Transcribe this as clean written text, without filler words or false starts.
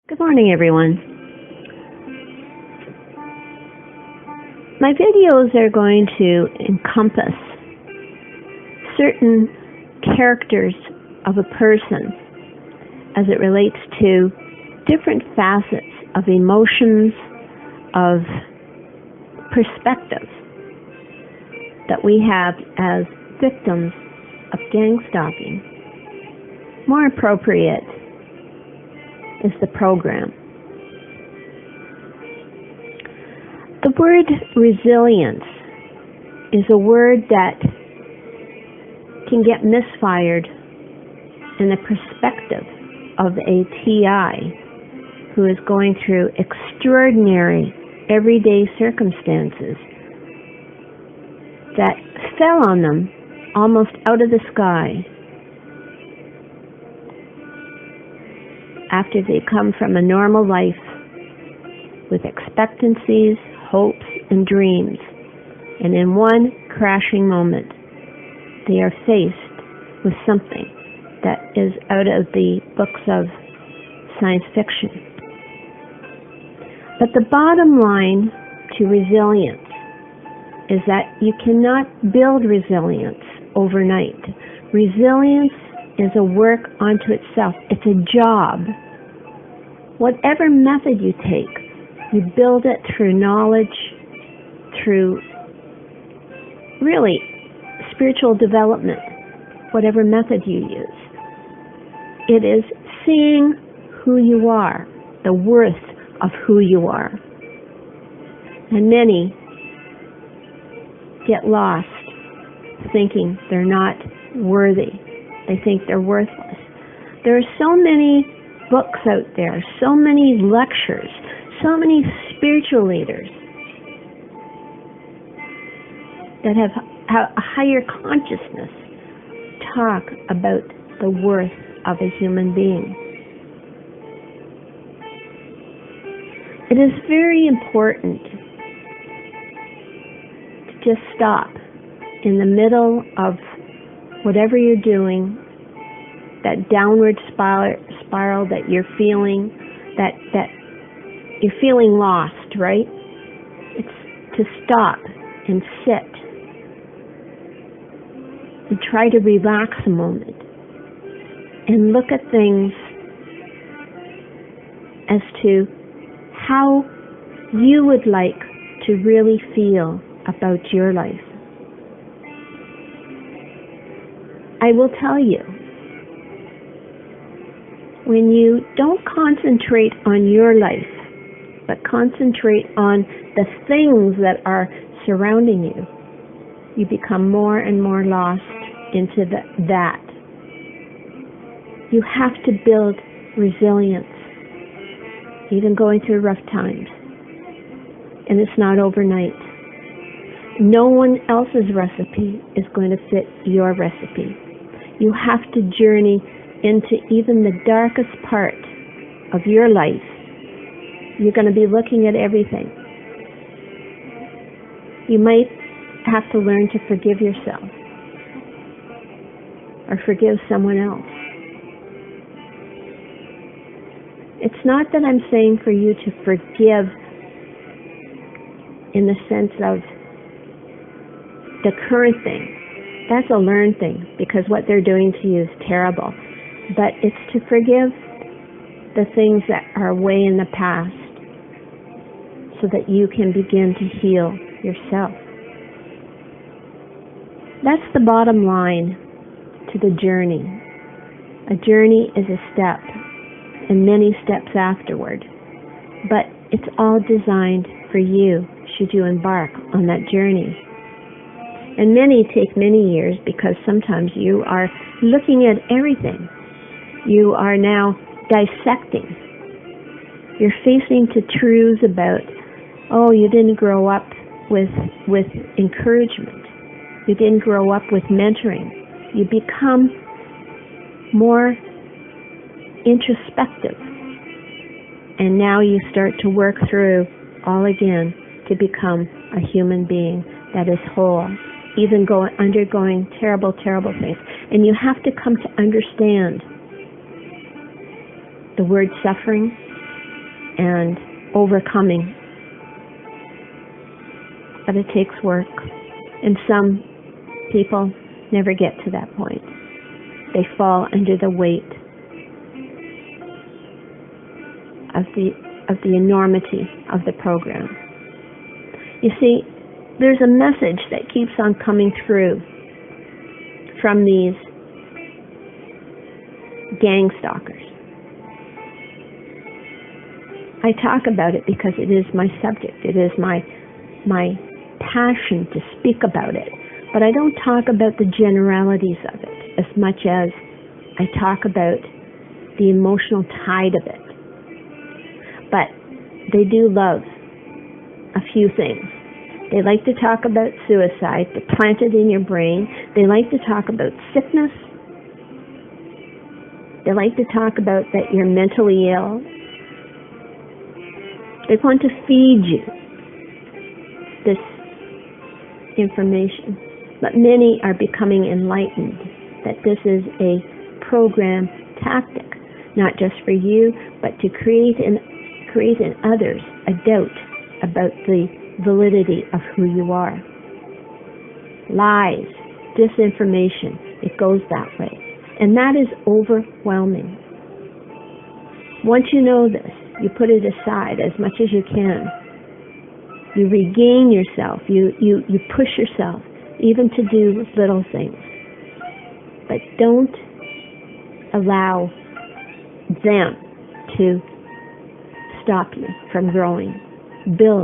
Good morning, everyone. My videos are going to encompass certain characters of a person as it relates to different facets of emotions, of perspectives that we have as victims of gang stalking. More appropriate is the program. The word resilience is a word that can get misfired in the perspective of a TI who is going through extraordinary everyday circumstances that fell on them almost out of the sky after they come from a normal life with expectancies, hopes, and dreams. And in one crashing moment, they are faced with something that is out of the books of science fiction. But the bottom line to resilience is that you cannot build resilience overnight. Resilience is a work unto itself. It's a job. Whatever method you take, you build it through knowledge, through really spiritual development, whatever method you use. It is seeing who you are, the worth of who you are. And many get lost thinking they're not worthy. They think they're worthless. There are so many books out there, so many lectures, so many spiritual leaders that have a higher consciousness talk about the worth of a human being. It is very important to just stop in the middle of whatever you're doing, that downward spiral that you're feeling, that you're feeling lost, right? It's to stop and sit and try to relax a moment and look at things as to how you would like to really feel about your life. I will tell you, when you don't concentrate on your life, but concentrate on the things that are surrounding you, you become more and more lost into that. You have to build resilience, even going through rough times. And it's not overnight. No one else's recipe is going to fit your recipe. You have to journey into even the darkest part of your life. You're going to be looking at everything. You might have to learn to forgive yourself or forgive someone else. It's not that I'm saying for you to forgive in the sense of the current thing. That's a learned thing, because what they're doing to you is terrible. But it's to forgive the things that are way in the past so that you can begin to heal yourself. That's the bottom line to the journey. A journey is a step and many steps afterward. But it's all designed for you should you embark on that journey. And many take many years because sometimes you are looking at everything. You are now dissecting. You're facing to truths about, you didn't grow up with encouragement. You didn't grow up with mentoring. You become more introspective. And now you start to work through all again to become a human being that is whole, even undergoing terrible, terrible things. And you have to come to understand the word suffering, and overcoming. But it takes work. And some people never get to that point. They fall under the weight of the enormity of the program. You see, there's a message that keeps on coming through from these gang stalkers. I talk about it because it is my subject. It is my passion to speak about it. But I don't talk about the generalities of it as much as I talk about the emotional tide of it. But they do love a few things. They like to talk about suicide. They plant it in your brain. They like to talk about sickness. They like to talk about that you're mentally ill. They want to feed you this information. But many are becoming enlightened that this is a program tactic, not just for you, but to create in others a doubt about the validity of who you are. Lies, disinformation, it goes that way. And that is overwhelming. Once you know this, you put it aside as much as you can. You regain yourself. You push yourself even to do little things. But don't allow them to stop you from growing. Build